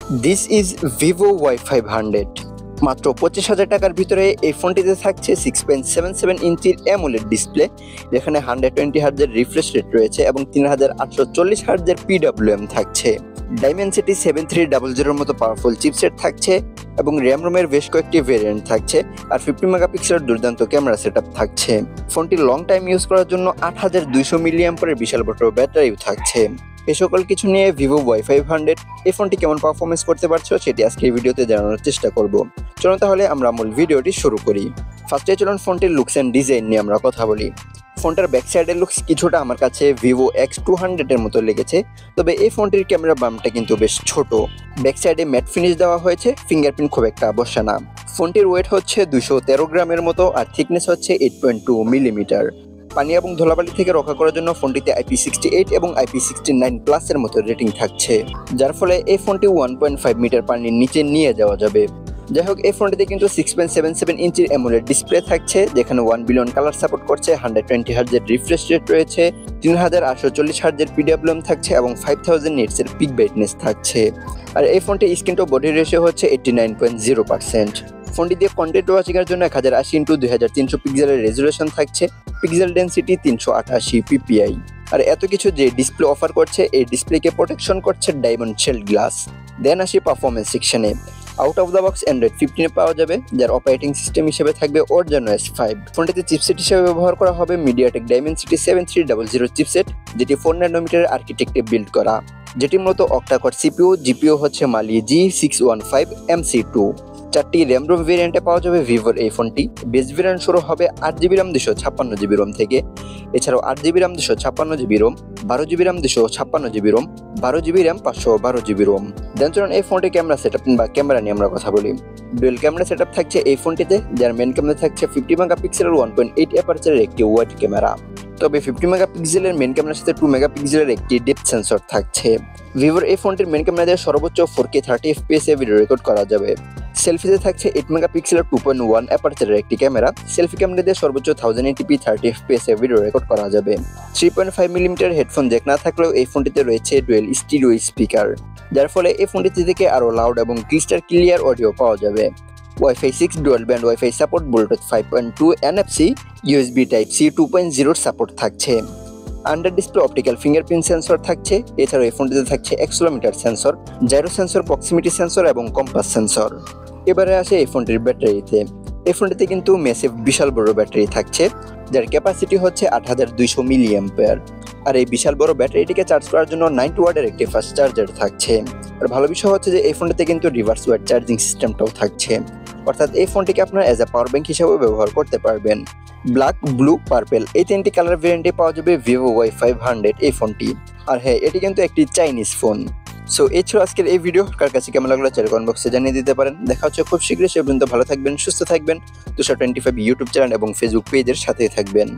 This is Vivo Y500। মাত্র 25,000 টাকার ভিতরে এই ফোনটিতে থাকছে 6.77 ইঞ্চির অ্যামোলেড ডিসপ্লে, যেখানে 120 হার্টজের রিফ্রেশ রেট রয়েছে এবং 3840 হার্টজের PWM থাকছে। ডাইমেনসিটি 7300 মতো পাওয়ারফুল চিপসেট থাকছে এবং র্যাম রোমের বেশ কয়েকটি ভেরিয়েন্ট থাকছে, আর 50 মেগাপিক্সেলের দুর্দান্ত ক্যামেরা সেটআপ থাকছে। ফোনটি লং টাইম ইউজ করার জন্য 8200 মিলিঅ্যাম্পিয়ারের বিশাল বড় ব্যাটারিও থাকছে। এই সকল কিছু নিয়ে ভিভো Y500 এই ফোনটি কেমন পারফরমেন্স করতে পারছো সেটি আজকের ভিডিওতে জানানোর চেষ্টা করব। চলুন তাহলে আমরা মূল ভিডিওটি শুরু করি। ফার্স্টে চলুন ফোনটির লুকস এন্ড ডিজাইন নিয়ে আমরা কথা বলি। ফোনটার ব্যাক সাইডের লুকস কিছুটা আমার কাছে ভিভো X200 এর মতো লেগেছে, তবে এই ফোনটির ক্যামেরা বামটা কিন্তু বেশ ছোট। ব্যাক সাইডে ম্যাট ফিনিশ দেওয়া হয়েছে, ফিঙ্গারপ্রিন্ট খুব একটা বসে না। ফোনটির ওয়েট হচ্ছে 213 গ্রামের মতো আর থিকনেস হচ্ছে 8.2 মিলিমিটার। পানি এবং ধুলাবালি থেকে রক্ষা করার জন্য ফোনটিতে IP68 এবং IP69+ এর মতো রেটিং থাকছে, যার ফলে এই ফোনটি 1.5 মিটার পানির নিচে নিয়ে যাওয়া যাবে। যাই হোক, এই ফোনটিতে কিন্তু 6.77 ইঞ্চির অ্যামোলেড ডিসপ্লে থাকছে, যেখানে 1 বিলিয়ন কালার সাপোর্ট করছে, 120 হার্টজের রিফ্রেশ রেট রয়েছে, 3840 হার্টজের PWM থাকছে এবং 5000 নিটসের পিক ব্রাইটনেস থাকছে। আর এই ফোনটির স্ক্রিন টু বডি রেশিও হচ্ছে 89.0%। ফোনটি দিয়ে কন্টেন্ট ওয়াচিংয়ের জন্য 1080x2300 পিক্সেলের রেজুলেশন থাকছে, পিক্সেল ডেনসিটি 388 ppi। আর এত কিছু যে ডিসপ্লে অফার করছে, এই ডিসপ্লেকে প্রোটেকশন করছে ডায়মন্ড শেল্ড গ্লাস। দেন আসি পারফরমেন্স সেকশনে। Out of the box Android 15 পাওয়া যাবে, যার অপারেটিং সিস্টেম হিসেবে থাকবে Organo S5। ফোনটিতে চিপসেট হিসেবে ব্যবহার করা হবে মিডিয়াটেক ডাইমেনসিটি 7300 চিপসেট, যেটি 4 ন্যানোমিটারের আর্কিটেক্টে বিল্ড করা, যেটি মূলত অক্টা-কোর সিপিইউ। জিপিইউ হচ্ছে মালি G615 MC2। 4টি র্যাম রোম ভেরিয়েন্টে পাওয়া যাবে ভিভোর এই ফোনটি। বেস ভেরিয়েন্ট শুরু হবে 8GB RAM 256GB ROM থেকে। এছাড়াও 8GB RAM 256GB ROM, 12GB RAM 256GB ROM, 12GB RAM 512GB ROM। দেন চলুন এই ফোনটির ক্যামেরা সেটআপ বা ক্যামেরা নিয়ে আমরা কথা বলি। ডুয়েল ক্যামেরা সেটআপ থাকছে এই ফোনটিতে, যার মেন ক্যামেরা থাকছে 50 মেগাপিক্সেলের 1.8 অ্যাপারচারের একটি ওয়াইড ক্যামেরা। তবে 50 মেগাপিক্সেলের মেন ক্যামেরার সাথে 2 মেগাপিক্সেলের একটি ডেপথ সেন্সর থাকছে। ভিভোর এই ফোনটির মেন ক্যামেরা দিয়ে সর্বোচ্চ 4K 30 FPS এ ভিডিও রেকর্ড করা যাবে। সেলফিতে থাকছে 8 মেগাপিক্সেলের 2.1 অ্যাপারচারের একটি ক্যামেরা। সেলফি ক্যামেরা দিয়ে সর্বোচ্চ 1080p 30 FPS এ ভিডিও রেকর্ড করা যাবে। 3.5 মিলিমিটার হেডফোন জ্যাক না থাকলেও এই ফোনটিতে রয়েছে ডুয়েল স্টিরিও স্পিকার, যার ফলে এই ফোনটি থেকে আরও লাউড এবং ক্রিস্টাল ক্লিয়ার অডিও পাওয়া যাবে। Wi-Fi 6 dual band WiFi support, Bluetooth 5.2, NFC, USB Type-C 2.0 support থাকছে। Under display optical fingerprint sensor থাকছে। এছাড়াও এই ফোনটিতে থাকছে accelerometer sensor, gyro sensor, proximity sensor এবং কম্পাস সেন্সর। এবারে আসে এই ফোনটির ব্যাটারিতে। এই ফোনটিতে কিন্তু ম্যাসিভ বিশাল বড় ব্যাটারি থাকছে, যার ক্যাপাসিটি হচ্ছে 8200 মিলিঅ্যাম্পিয়ার। আর এই বিশাল বড় ব্যাটারিটিকে চার্জ করার জন্য 90 ওয়াটের একটি ফাস্ট চার্জার থাকছে। আর ভালো বিষয় হচ্ছে যে এই ফোনটিতে কিন্তু রিভার্স ওয়াট চার্জিং সিস্টেমটাও থাকছে, অর্থাৎ এই ফোনটিকে আপনারা অ্যাজ এ পাওয়ার ব্যাংক হিসেবেও ব্যবহার করতে পারবেন। ব্ল্যাক, ব্লু, পার্পেল এই 3টি কালার ভেরিয়েন্টে পাওয়া যাবে ভিভো Y500 এই ফোনটি। আর হ্যাঁ, এটি কিন্তু একটি চাইনিজ ফোন। সো এই ছিল আজকের এই ভিডিও। কার কাছে কেমন লাগলো চাইলে কমেন্ট বক্সে জানিয়ে দিতে পারেন। দেখা হচ্ছে খুব শীঘ্রই। সে পর্যন্ত ভালো থাকবেন, সুস্থ থাকবেন। তোষার 25 ইউটিউব চ্যানেল এবং ফেসবুক পেজের সাথেই থাকবেন।